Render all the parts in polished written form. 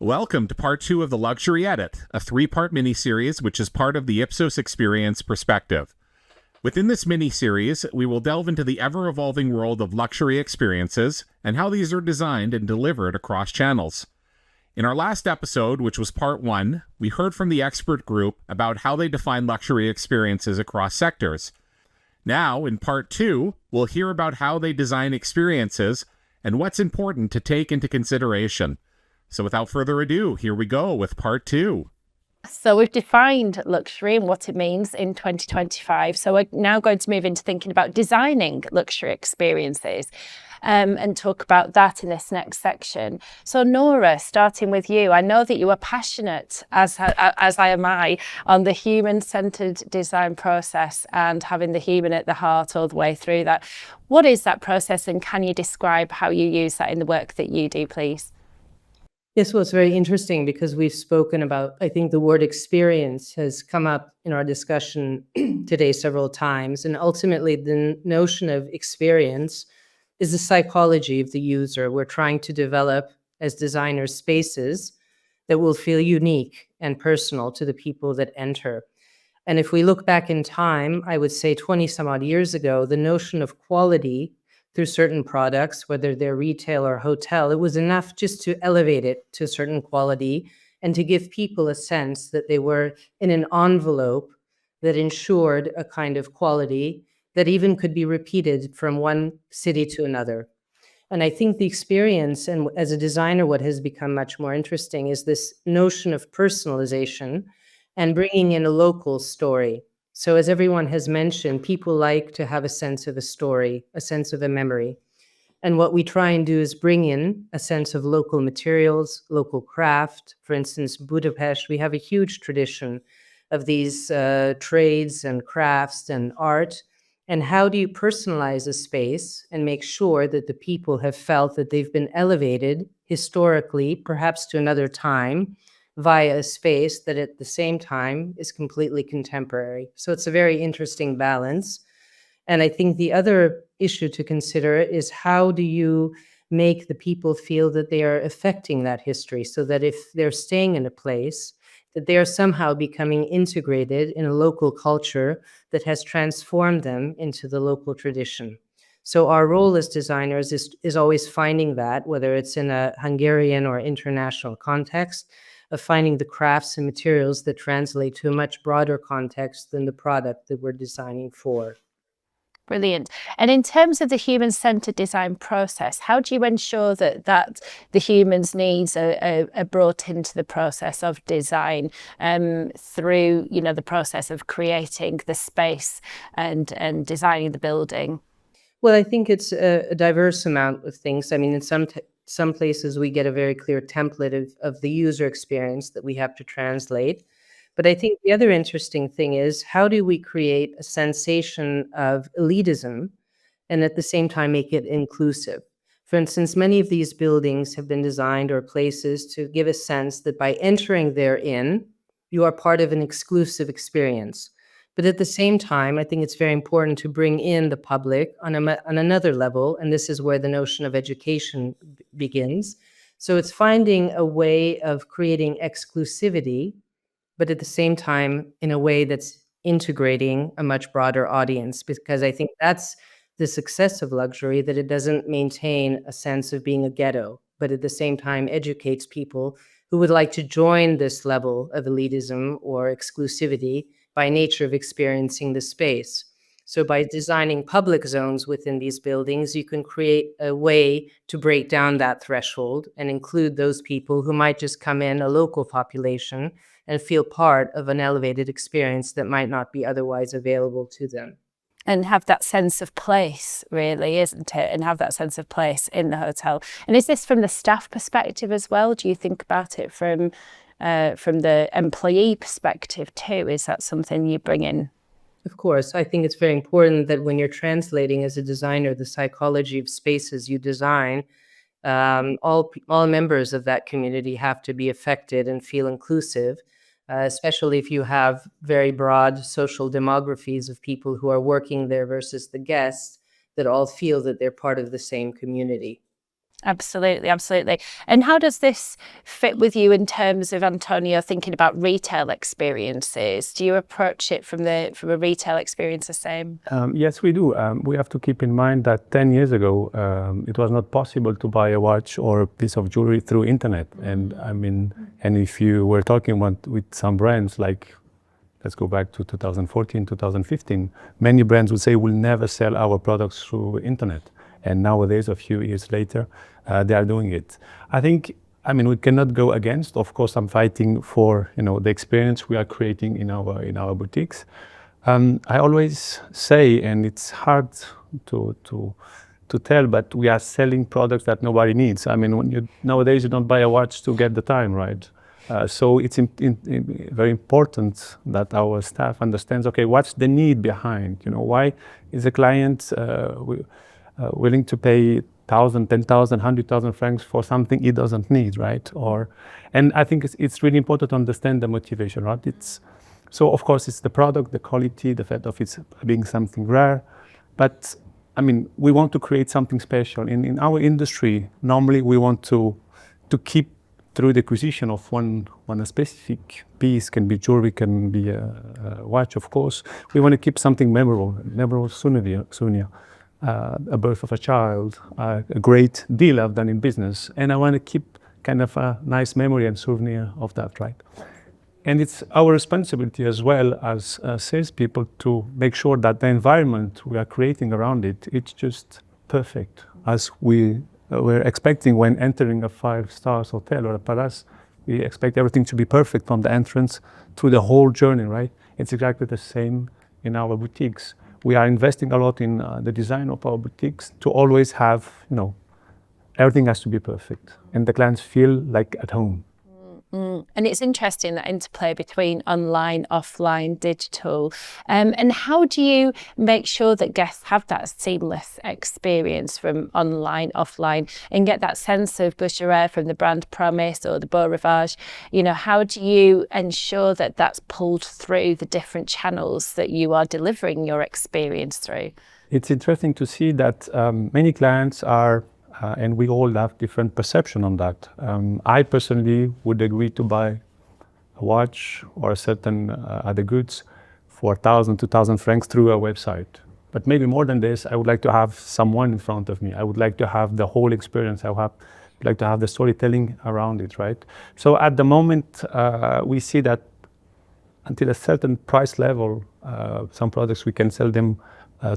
Welcome to part 2 of the Luxury Edit, a 3-part miniseries which is part of the Ipsos Experience Perspective. Within this miniseries, we will delve into the ever-evolving world of luxury experiences and how these are designed and delivered across channels. In our last episode, which was part 1, we heard from the expert group about how they define luxury experiences across sectors. Now, in part 2, we'll hear about how they design experiences and what's important to take into consideration. So without further ado, here we go with part 2. So we've defined luxury and what it means in 2025. So we're now going to move into thinking about designing luxury experiences and talk about that in this next section. So Nora, starting with you, I know that you are passionate, as I am on the human-centered design process and having the human at the heart all the way through that. What is that process, and can you describe how you use that in the work that you do, please? Yes, well, it's very interesting because we've spoken about, I think the word experience has come up in our discussion today several times. And ultimately, the notion of experience is the psychology of the user. We're trying to develop, as designers, spaces that will feel unique and personal to the people that enter. And if we look back in time, I would say 20 some odd years ago, the notion of quality through certain products, whether they're retail or hotel, it was enough just to elevate it to a certain quality and to give people a sense that they were in an envelope that ensured a kind of quality that even could be repeated from one city to another. And I think the experience, and as a designer, what has become much more interesting is this notion of personalization and bringing in a local story. So as everyone has mentioned, people like to have a sense of a story, a sense of a memory. And what we try and do is bring in a sense of local materials, local craft. For instance, Budapest, we have a huge tradition of these trades and crafts and art. And how do you personalize a space and make sure that the people have felt that they've been elevated historically, perhaps to another time, via a space that at the same time is completely contemporary. So it's a very interesting balance. And I think the other issue to consider is how do you make the people feel that they are affecting that history, so that if they're staying in a place, that they are somehow becoming integrated in a local culture that has transformed them into the local tradition. So our role as designers is always finding that, whether it's in a Hungarian or international context, of finding the crafts and materials that translate to a much broader context than the product that we're designing for. Brilliant. And in terms of the human-centered design process, how do you ensure that the human's needs are brought into the process of design through, the process of creating the space and designing the building? Well, I think it's a diverse amount of things. I mean, in some places we get a very clear template of the user experience that we have to translate. But I think the other interesting thing is, how do we create a sensation of elitism and at the same time make it inclusive? For instance, many of these buildings have been designed, or places, to give a sense that by entering therein, you are part of an exclusive experience. But at the same time, I think it's very important to bring in the public on another level, and this is where the notion of education begins. So it's finding a way of creating exclusivity, but at the same time in a way that's integrating a much broader audience, because I think that's the success of luxury, that it doesn't maintain a sense of being a ghetto, but at the same time educates people who would like to join this level of elitism or exclusivity by nature of experiencing the space. So by designing public zones within these buildings, you can create a way to break down that threshold and include those people who might just come in, a local population, and feel part of an elevated experience that might not be otherwise available to them. And have that sense of place, really, isn't it? And have that sense of place in the hotel. And is this from the staff perspective as well? Do you think about it from the employee perspective too? Is that something you bring in? Of course, I think it's very important that when you're translating as a designer the psychology of spaces you design, all members of that community have to be affected and feel inclusive, especially if you have very broad social demographies of people who are working there versus the guests that all feel that they're part of the same community. Absolutely, absolutely. And how does this fit with you in terms of, Antonio, thinking about retail experiences? Do you approach it from a retail experience the same? Yes, we do. We have to keep in mind that 10 years ago, it was not possible to buy a watch or a piece of jewelry through internet. And I mean, and if you were talking with some brands, like, let's go back to 2014, 2015, many brands would say, we'll never sell our products through internet. And nowadays, a few years later, they are doing it. I mean, we cannot go against. Of course, I'm fighting for the experience we are creating in our boutiques. I always say, and it's hard to tell, but we are selling products that nobody needs. I mean, nowadays you don't buy a watch to get the time, right? So it's very important that our staff understands. Okay, what's the need behind? Why is a client willing to pay 1,000, 10,000, 100,000 francs for something he doesn't need, right? And I think it's really important to understand the motivation, right? So of course it's the product, the quality, the fact of it being something rare, but I mean, we want to create something special. In our industry, normally we want to keep through the acquisition of one specific piece, can be jewelry, can be a watch, of course. We want to keep something memorable souvenir. A birth of a child, a great deal I've done in business, and I want to keep kind of a nice memory and souvenir of that, right? And it's our responsibility as well as salespeople to make sure that the environment we are creating around it's just perfect, as we were expecting when entering a 5-star hotel or a palace. We expect everything to be perfect from the entrance through the whole journey, right? It's exactly the same in our boutiques. We are investing a lot in the design of our boutiques to always have, everything has to be perfect and the clients feel like at home. And it's interesting, that interplay between online, offline, digital. And how do you make sure that guests have that seamless experience from online, offline, and get that sense of Boucherie from the brand promise or the Beau Rivage? How do you ensure that that's pulled through the different channels that you are delivering your experience through? It's interesting to see that many clients are and we all have different perception on that. I personally would agree to buy a watch or a certain other goods for 1,000, 2,000 francs through a website. But maybe more than this, I would like to have someone in front of me. I would like to have the whole experience. I would like to have the storytelling around it, right? So at the moment, we see that until a certain price level, some products we can sell them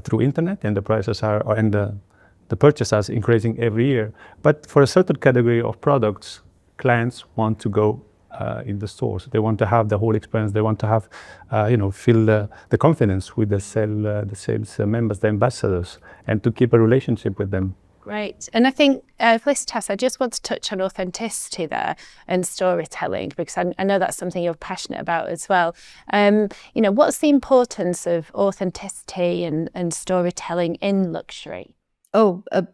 through internet, and the prices the purchases increasing every year. But for a certain category of products, clients want to go in the stores. They want to have the whole experience. They want to have, feel the confidence with the sales members, the ambassadors, and to keep a relationship with them. Great. And I think, Felicitas, I just want to touch on authenticity there and storytelling, because I know that's something you're passionate about as well. What's the importance of authenticity and storytelling in luxury? Oh, a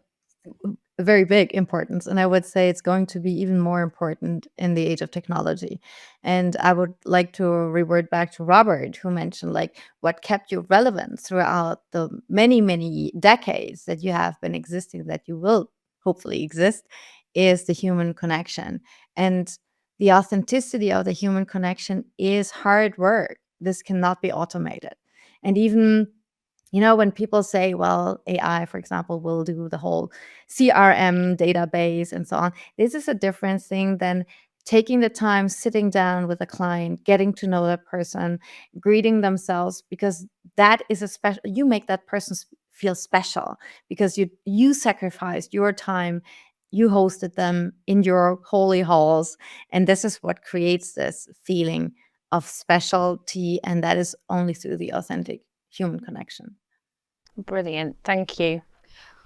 very big importance. And I would say it's going to be even more important in the age of technology. And I would like to revert back to Robert, who mentioned what kept you relevant throughout the many, many decades that you have been existing, that you will hopefully exist, is the human connection. And the authenticity of the human connection is hard work. This cannot be automated. And even when people say, well, AI, for example, will do the whole CRM database and so on, this is a different thing than taking the time, sitting down with a client, getting to know that person, greeting themselves, because that is you make that person feel special, because you sacrificed your time, you hosted them in your holy halls, and this is what creates this feeling of specialty, and that is only through the authentic human connection. Brilliant. Thank you.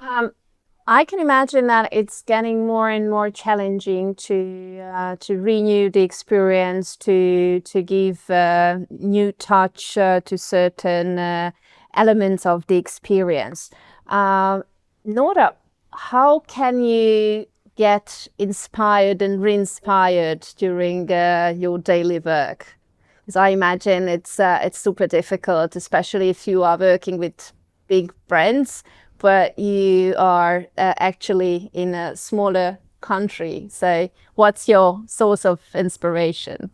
I can imagine that it's getting more and more challenging to renew the experience, to give new touch to certain elements of the experience. Nora, how can you get inspired and re-inspired during your daily work? Because I imagine it's super difficult, especially if you are working with big brands but you are actually in a smaller country. So what's your source of inspiration?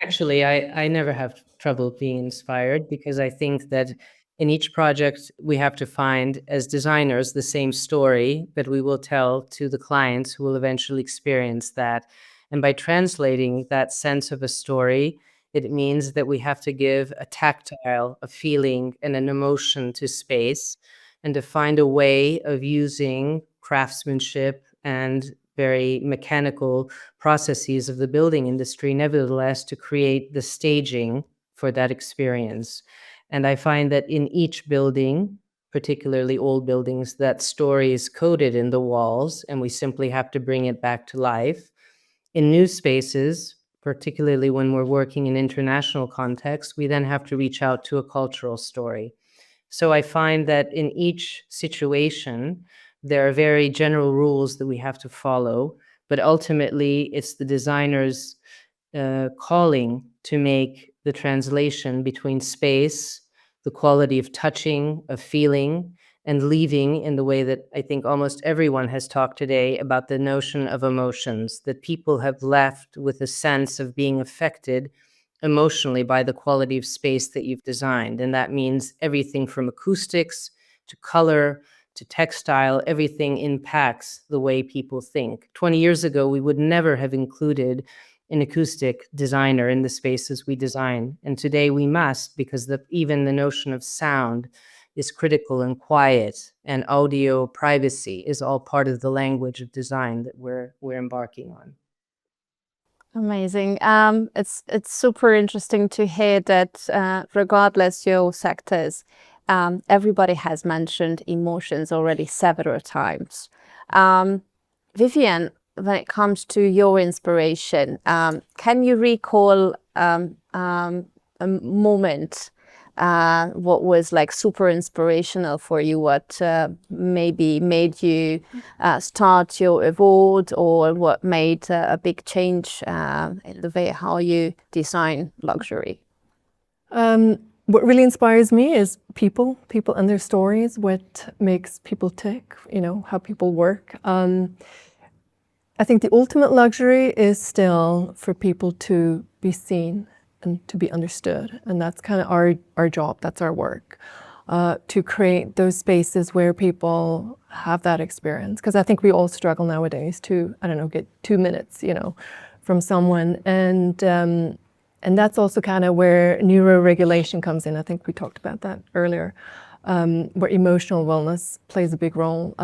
Actually, I never have trouble being inspired because I think that in each project we have to find, as designers, the same story that we will tell to the clients who will eventually experience that. And by translating that sense of a story, it means that we have to give a tactile, a feeling, and an emotion to space, and to find a way of using craftsmanship and very mechanical processes of the building industry, nevertheless, to create the staging for that experience. And I find that in each building, particularly old buildings, that story is coded in the walls, and we simply have to bring it back to life. In new spaces, particularly when we're working in international contexts, we then have to reach out to a cultural story. So I find that in each situation, there are very general rules that we have to follow, but ultimately it's the designer's calling to make the translation between space, the quality of touching, of feeling, and leaving in the way that I think almost everyone has talked today about the notion of emotions, that people have left with a sense of being affected emotionally by the quality of space that you've designed. And that means everything from acoustics to color to textile, everything impacts the way people think. 20 years ago, we would never have included an acoustic designer in the spaces we design. And today we must, because even the notion of sound is critical and quiet, and audio privacy is all part of the language of design that we're embarking on. Amazing. It's super interesting to hear that regardless your sectors, everybody has mentioned emotions already several times. Vivian, when it comes to your inspiration, can you recall a moment what was like super inspirational for you, what maybe made you start your award, or what made a big change in the way how you design luxury? What really inspires me is people and their stories, what makes people tick, how people work. I think the ultimate luxury is still for people to be seen and to be understood. And that's kind of our job, that's our work, to create those spaces where people have that experience. Because I think we all struggle nowadays to, get 2 minutes, from someone. And that's also kind of where neuroregulation comes in. I think we talked about that earlier, where emotional wellness plays a big role.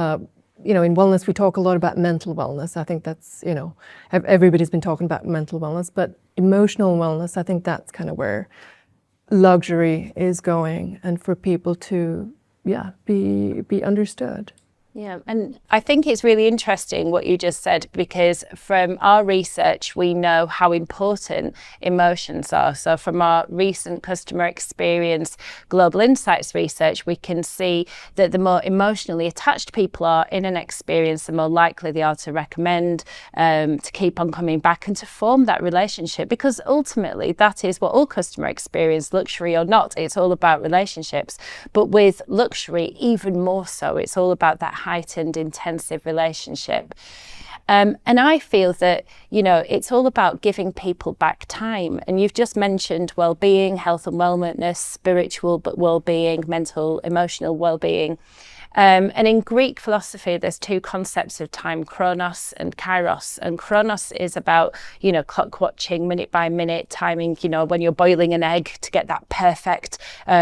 In wellness, we talk a lot about mental wellness. I think that's, everybody's been talking about mental wellness, but emotional wellness, I think that's kind of where luxury is going, and for people to, be understood. Yeah, and I think it's really interesting what you just said, because from our research, we know how important emotions are. So from our recent customer experience global insights research, we can see that the more emotionally attached people are in an experience, the more likely they are to recommend, to keep on coming back and to form that relationship, because ultimately that is what all customer experience, luxury or not, it's all about relationships. But with luxury, even more so, it's all about that heightened, intensive relationship. And I feel that, it's all about giving people back time. And you've just mentioned well-being, health and wellness, spiritual but well-being, mental, emotional well-being. And in Greek philosophy, there's two concepts of time, chronos and kairos. And chronos is about, clock watching, minute by minute, timing, when you're boiling an egg to get that perfect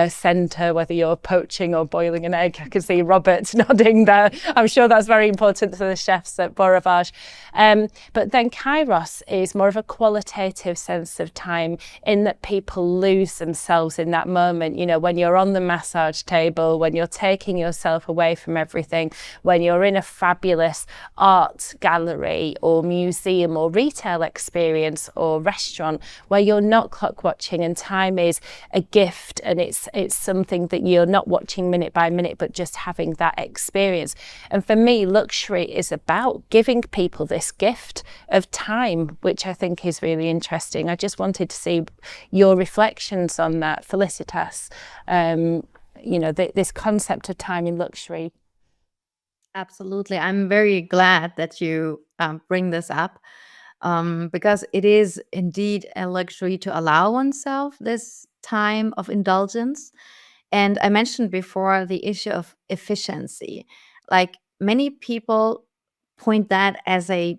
center, whether you're poaching or boiling an egg. I can see Robert nodding there. I'm sure that's very important to the chefs at Beau Rivage. But then kairos is more of a qualitative sense of time, in that people lose themselves in that moment. When you're on the massage table, when you're taking yourself away from everything, when you're in a fabulous art gallery or museum or retail experience or restaurant, where you're not clock watching and time is a gift, and it's something that you're not watching minute by minute, but just having that experience. And for me, luxury is about giving people this gift of time, which I think is really interesting. I just wanted to see your reflections on that, Felicitas. this concept of time in luxury? Absolutely. I'm very glad that you bring this up, because it is indeed a luxury to allow oneself this time of indulgence. And I mentioned before the issue of efficiency. Like, many people point that as a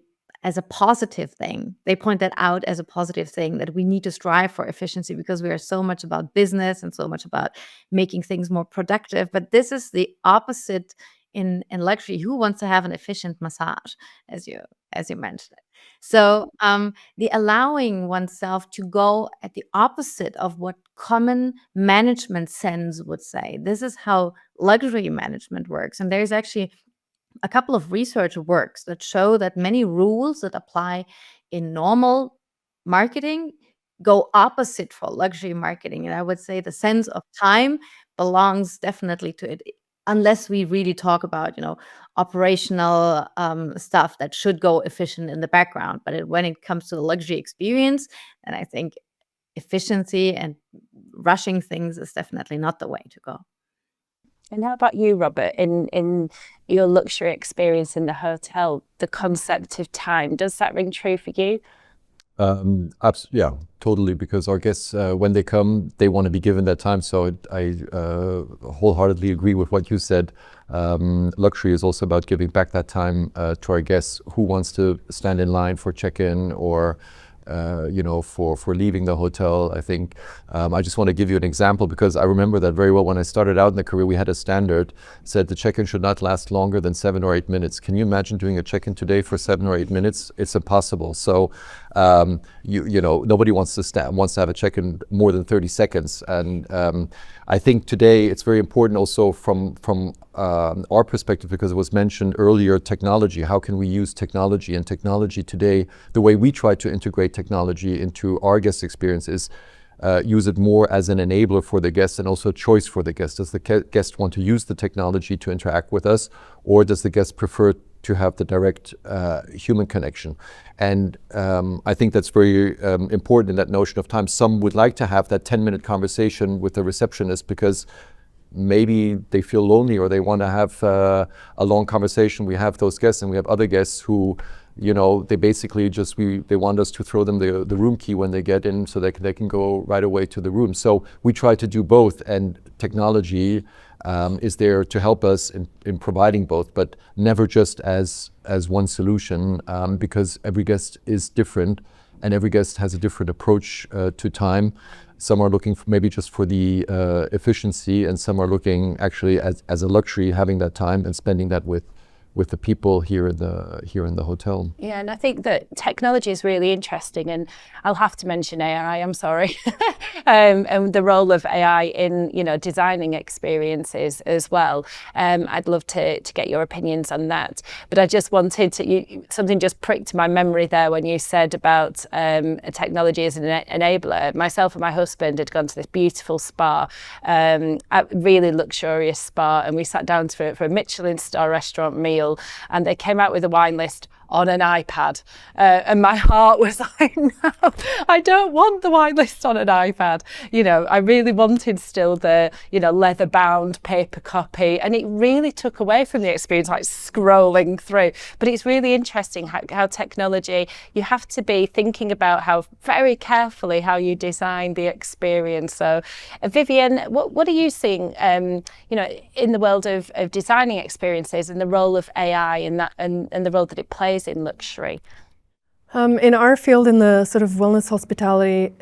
positive thing. They point that out as a positive thing, that we need to strive for efficiency because we are so much about business and so much about making things more productive. But this is the opposite in luxury. Who wants to have an efficient massage, as you mentioned? So the allowing oneself to go at the opposite of what common management sense would say. This is how luxury management works. And there's actually a couple of research works that show that many rules that apply in normal marketing go opposite for luxury marketing. And I would say the sense of time belongs definitely to it, unless we really talk about, operational stuff that should go efficient in the background. But when it comes to the luxury experience, then I think efficiency and rushing things is definitely not the way to go. And how about you, Robert? In your luxury experience in the hotel, the concept of time, does that ring true for you? Yeah, totally. Because our guests, when they come, they want to be given that time. So I wholeheartedly agree with what you said. Luxury is also about giving back that time to our guests who wants to stand in line for check-in or for leaving the hotel. I think I just want to give you an example because I remember that very well. When I started out in the career, we had a standard said the check-in should not last longer than 7 or 8 minutes. Can you imagine doing a check-in today for 7 or 8 minutes? It's impossible. So nobody wants to have a check-in more than 30 seconds. And I think today it's very important also from our perspective, because it was mentioned earlier, technology. How can we use technology? And technology today, the way we try to integrate technology into our guest experience is use it more as an enabler for the guest and also a choice for the guest. Does the guest want to use the technology to interact with us, or does the guest prefer to have the direct human connection? And I think that's very important in that notion of time. Some would like to have that 10-minute conversation with the receptionist because maybe they feel lonely or they want to have a long conversation. We have those guests, and we have other guests who, they basically they want us to throw them the room key when they get in so they can go right away to the room. So we try to do both, and technology is there to help us in providing both, but never just as one solution, because every guest is different and every guest has a different approach to time. Some are looking for maybe just for the efficiency, and some are looking actually as a luxury, having that time and spending that with the people here in the hotel. Yeah, and I think that technology is really interesting, and I'll have to mention AI, I'm sorry, and the role of AI in designing experiences as well. I'd love to get your opinions on that, but I just wanted to, something just pricked my memory there when you said about technology as an enabler. Myself and my husband had gone to this beautiful spa, a really luxurious spa, and we sat down for a Michelin star restaurant meal, and they came out with a wine list on an iPad, and my heart was like, no, I don't want the wine list on an iPad. I really wanted still the leather bound paper copy, and it really took away from the experience, like scrolling through. But it's really interesting how technology, you have to be thinking about how very carefully how you design the experience. So Vivian, what are you seeing in the world of designing experiences and the role of AI in that, and the role that it plays in luxury? In our field, in the sort of wellness hospitality,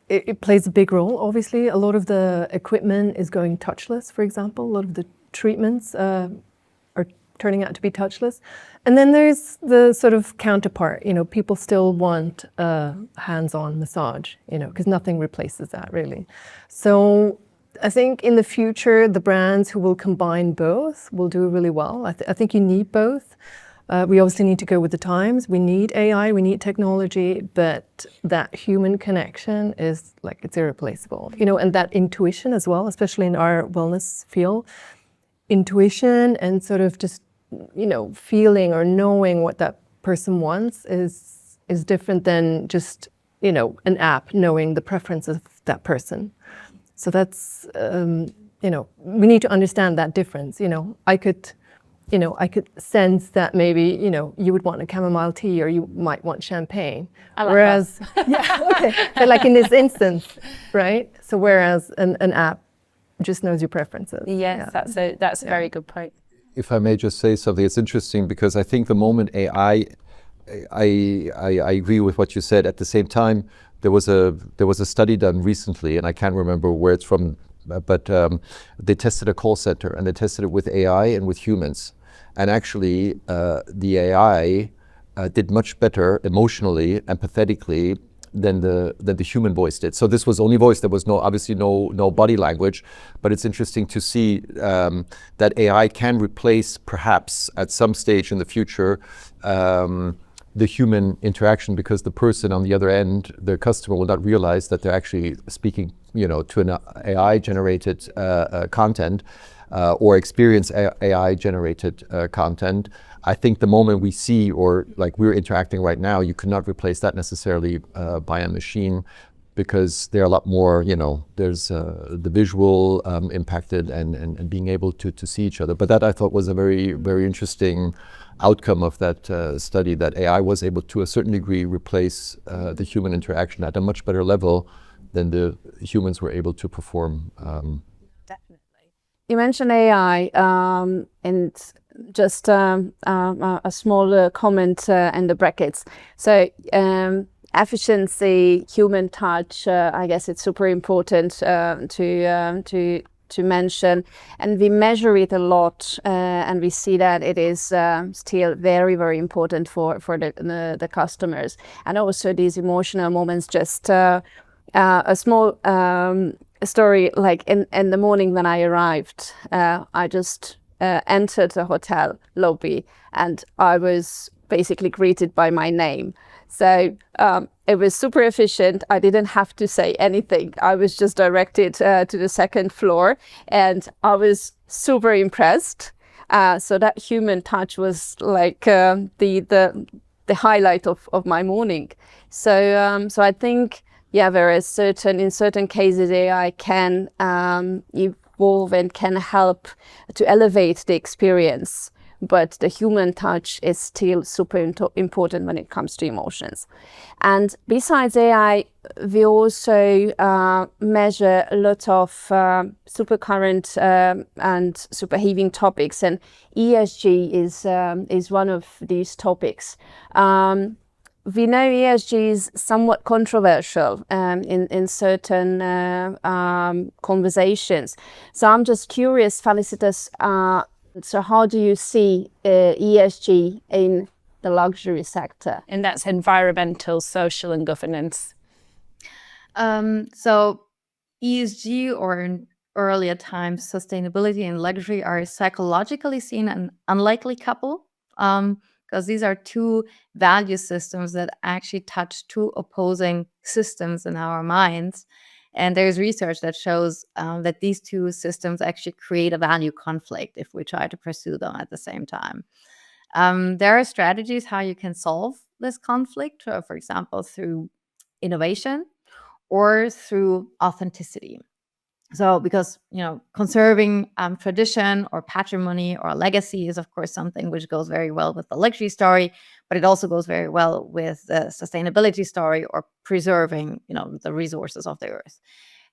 it plays a big role, obviously. A lot of the equipment is going touchless, for example. A lot of the treatments are turning out to be touchless. And then there's the sort of counterpart, people still want a hands-on massage, because nothing replaces that, really. So I think in the future, the brands who will combine both will do really well. I think you need both. We obviously need to go with the times. We need AI, we need technology, but that human connection is it's irreplaceable. And that intuition as well, especially in our wellness field. Intuition and sort of just, feeling or knowing what that person wants is different than just, an app knowing the preferences of that person. So that's we need to understand that difference. I could sense that maybe, you would want a chamomile tea or you might want champagne. I like whereas, yeah, okay. But like in this instance, right? So whereas an app just knows your preferences. Yes, that's a very good point. If I may just say something, it's interesting because I think the moment AI, I agree with what you said. At the same time, there was a study done recently, and I can't remember where it's from, but they tested a call center and they tested it with AI and with humans. And actually, the AI did much better emotionally, empathetically, than the human voice did. So this was only voice. There was obviously no body language. But it's interesting to see that AI can replace, perhaps at some stage in the future, the human interaction, because the person on the other end, the customer, will not realize that they're actually speaking, to an AI-generated content. Or experience AI-generated content. I think the moment we see, or like we're interacting right now, you cannot replace that necessarily by a machine, because they're a lot more, there's the visual impacted and being able to see each other. But that I thought was a very, very interesting outcome of that study, that AI was able to a certain degree replace the human interaction at a much better level than the humans were able to perform. You mentioned AI, and just a small comment in the brackets. So efficiency, human touch, I guess it's super important to mention, and we measure it a lot, and we see that it is still very, very important for the customers, and also these emotional moments. Just a small story, like in the morning when I arrived, I just entered the hotel lobby and I was basically greeted by my name. So it was super efficient. I didn't have to say anything. I was just directed to the second floor and I was super impressed. So that human touch was like the highlight of my morning. So I think, yeah, whereas in certain cases AI can evolve and can help to elevate the experience, but the human touch is still super important when it comes to emotions. And besides AI, we also measure a lot of super current and super heaving topics, and ESG is one of these topics. We know ESG is somewhat controversial in certain conversations. So I'm just curious, Felicitas, so how do you see ESG in the luxury sector? And that's environmental, social, and governance. So ESG, or in earlier times, sustainability and luxury, are psychologically seen an unlikely couple. Because these are two value systems that actually touch two opposing systems in our minds. And there's research that shows that these two systems actually create a value conflict if we try to pursue them at the same time. There are strategies how you can solve this conflict, for example, through innovation or through authenticity. So because, conserving tradition or patrimony or legacy is, of course, something which goes very well with the luxury story, but it also goes very well with the sustainability story or preserving, the resources of the earth.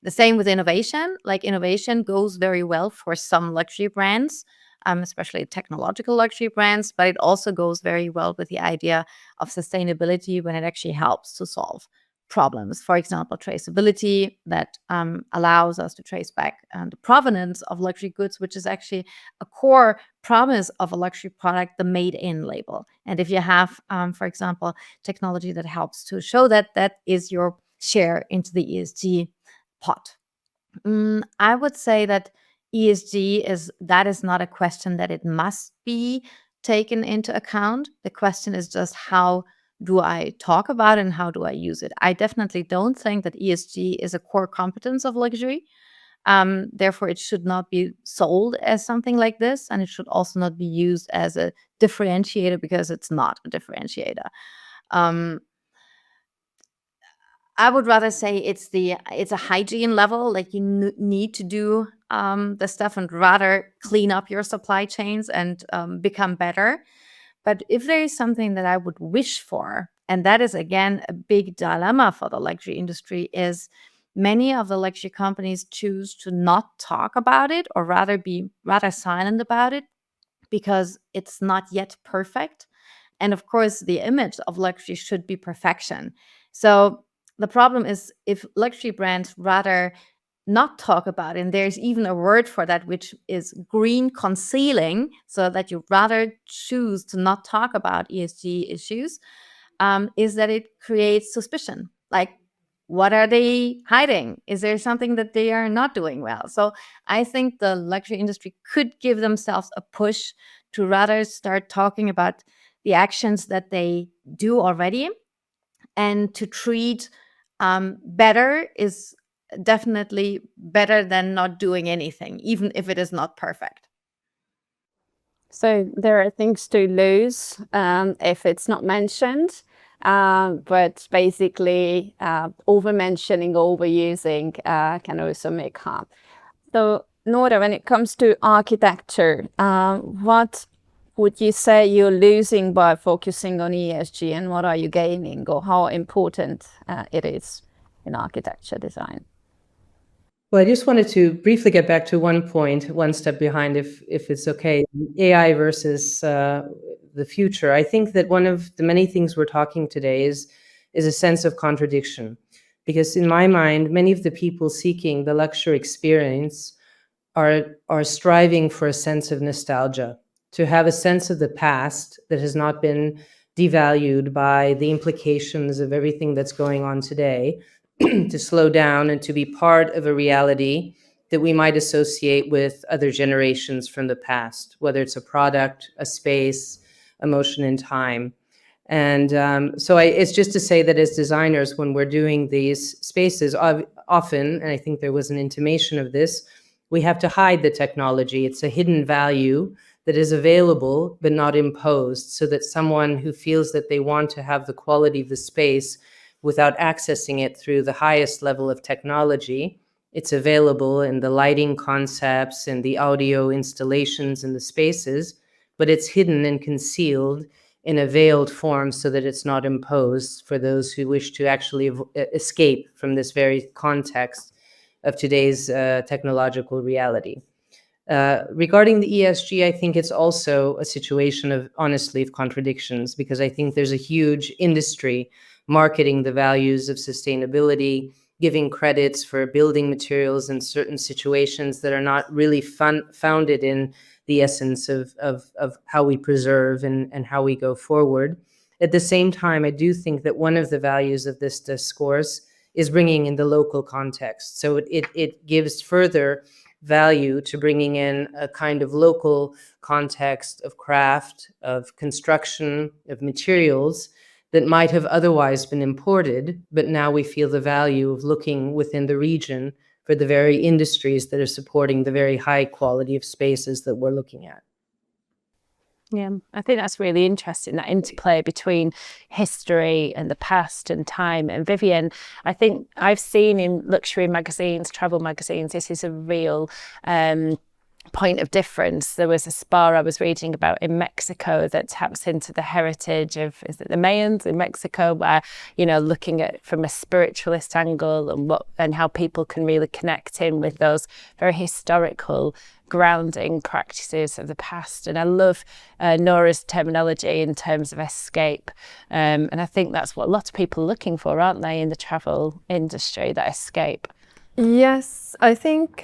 The same with innovation. Like, innovation goes very well for some luxury brands, especially technological luxury brands, but it also goes very well with the idea of sustainability when it actually helps to solve problems. For example, traceability that allows us to trace back the provenance of luxury goods, which is actually a core promise of a luxury product, the made in label. And if you have, for example, technology that helps to show that, that is your share into the ESG pot. I would say that ESG is not a question that it must be taken into account. The question is just, how do I talk about it and how do I use it? I definitely don't think that ESG is a core competence of luxury. Therefore, it should not be sold as something like this, and it should also not be used as a differentiator, because it's not a differentiator. I would rather say it's a hygiene level. Like, you need to do the stuff and rather clean up your supply chains and become better. But if there is something that I would wish for, and that is again a big dilemma for the luxury industry, is many of the luxury companies choose to not talk about it or rather be rather silent about it because it's not yet perfect. And of course, the image of luxury should be perfection. So the problem is if luxury brands rather not talk about it, and there's even a word for that, which is green concealing, so that you rather choose to not talk about ESG issues, is that it creates suspicion. Like, what are they hiding? Is there something that they are not doing well? So I think the luxury industry could give themselves a push to rather start talking about the actions that they do already, and to treat better is definitely better than not doing anything, even if it is not perfect. So there are things to lose if it's not mentioned, but basically over-mentioning, overusing can also make harm. So Nora, when it comes to architecture, what would you say you're losing by focusing on ESG, and what are you gaining, or how important it is in architecture design? Well, I just wanted to briefly get back to one point, one step behind, if it's okay. AI versus the future. I think that one of the many things we're talking today is a sense of contradiction, because in my mind, many of the people seeking the luxury experience are striving for a sense of nostalgia, to have a sense of the past that has not been devalued by the implications of everything that's going on today, to slow down and to be part of a reality that we might associate with other generations from the past, whether it's a product, a space, a motion in time. And it's just to say that as designers, when we're doing these spaces, often, and I think there was an intimation of this, we have to hide the technology. It's a hidden value that is available but not imposed, so that someone who feels that they want to have the quality of the space without accessing it through the highest level of technology, it's available in the lighting concepts and the audio installations in the spaces, but it's hidden and concealed in a veiled form so that it's not imposed for those who wish to actually escape from this very context of today's technological reality. Regarding the ESG, I think it's also a situation of, honestly, of contradictions, because I think there's a huge industry marketing the values of sustainability, giving credits for building materials in certain situations that are not really founded in the essence of how we preserve and how we go forward. At the same time, I do think that one of the values of this discourse is bringing in the local context. So it gives further value to bringing in a kind of local context of craft, of construction, of materials that might have otherwise been imported, but now we feel the value of looking within the region for the very industries that are supporting the very high quality of spaces that we're looking at. Yeah, I think that's really interesting, that interplay between history and the past and time. And Vivian, I think I've seen in luxury magazines, travel magazines, this is a real point of difference. There was a spa I was reading about in Mexico that taps into the heritage of, is it the Mayans in Mexico, where, you know, looking at from a spiritualist angle and how people can really connect in with those very historical grounding practices of the past. And I love Nora's terminology in terms of escape. And I think that's what a lot of people are looking for, aren't they, in the travel industry, that escape? Yes, I think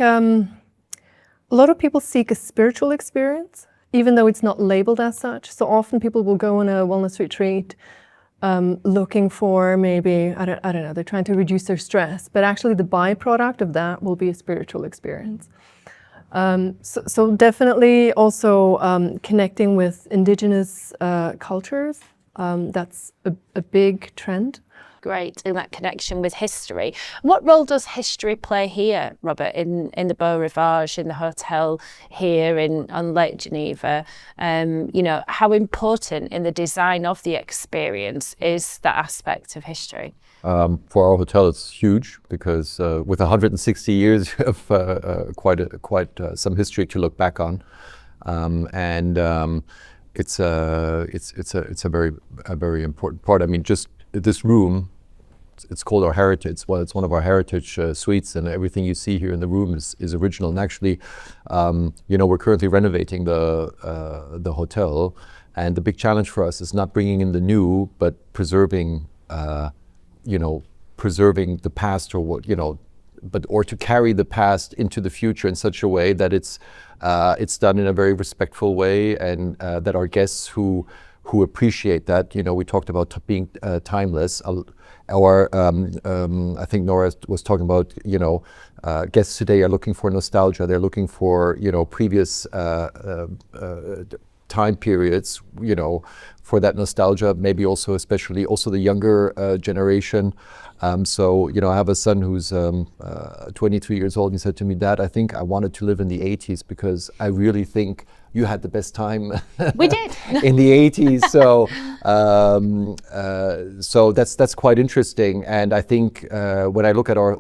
a lot of people seek a spiritual experience, even though it's not labeled as such. So often people will go on a wellness retreat looking for maybe, I don't know, they're trying to reduce their stress, but actually the byproduct of that will be a spiritual experience. So definitely also connecting with indigenous cultures, that's a big trend Great, and that connection with history. What role does history play here, Robert, in the Beau Rivage, in the hotel here on Lake Geneva? How important in the design of the experience is that aspect of history? For our hotel, it's huge because with 160 years of quite some history to look back on, it's a very important part. I mean, just this room, it's called our heritage. Well, it's one of our heritage suites, and everything you see here in the room is original. And actually, we're currently renovating the hotel, and the big challenge for us is not bringing in the new, but preserving the past, or to carry the past into the future in such a way that it's done in a very respectful way, and that our guests who appreciate that, we talked about being timeless. I think Nora was talking about, guests today are looking for nostalgia. They're looking for, previous time periods, for that nostalgia, maybe especially the younger generation. So, I have a son who's 23 years old, and he said to me, "Dad, I think I wanted to live in the 80s because I really think you had the best time." We did. In the 80s. So that's quite interesting. And I think when I look at our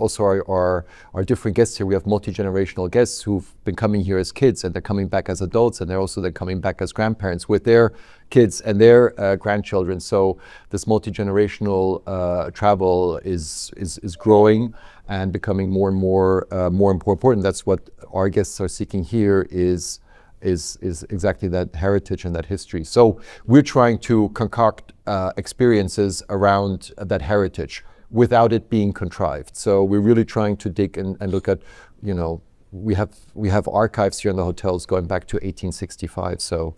different guests here, we have multi-generational guests who've been coming here as kids, and they're coming back as adults, and they're coming back as grandparents with their kids and their grandchildren. So this multi-generational travel is growing and becoming more and more important. That's what our guests are seeking here is exactly that heritage and that history. So we're trying to concoct experiences around that heritage without it being contrived. So we're really trying to dig and look at, we have archives here in the hotels going back to 1865. So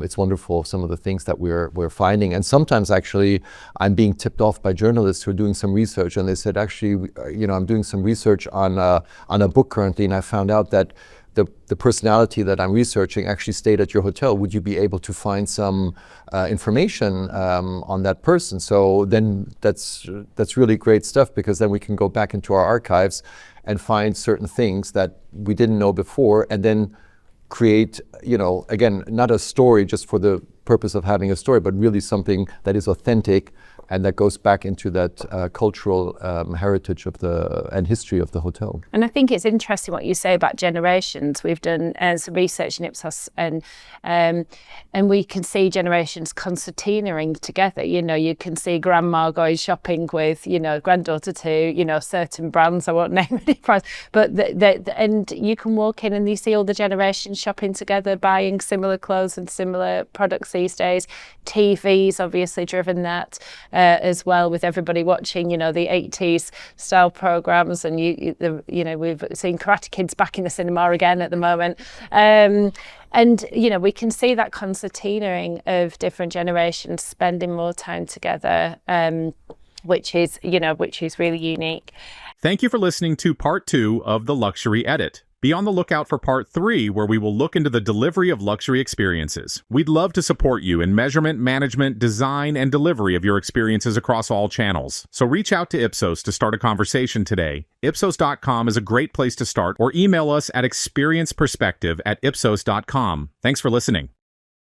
it's wonderful, some of the things that we're finding. And sometimes actually I'm being tipped off by journalists who are doing some research, and they said, actually, I'm doing some research on a book currently, and I found out that the personality that I'm researching actually stayed at your hotel. Would you be able to find some information on that person? So then that's really great stuff, because then we can go back into our archives and find certain things that we didn't know before, and then create, again, not a story just for the purpose of having a story, but really something that is authentic and that goes back into that cultural heritage and history of the hotel. And I think it's interesting what you say about generations. We've done some research in Ipsos, and we can see generations concertinaing together. You can see grandma going shopping with, granddaughter to, certain brands. I won't name any brands, but and you can walk in and you see all the generations shopping together, buying similar clothes and similar products these days. TV's obviously driven that. As well, with everybody watching, the 80s style programs, and we've seen Karate Kids back in the cinema again at the moment, and we can see that concertinaing of different generations spending more time together, which is really unique. Thank you for listening to part 2 of the Luxury Edit. Be on the lookout for part 3, where we will look into the delivery of luxury experiences. We'd love to support you in measurement, management, design, and delivery of your experiences across all channels. So reach out to Ipsos to start a conversation today. Ipsos.com is a great place to start, or email us at experienceperspective@ipsos.com. Thanks for listening.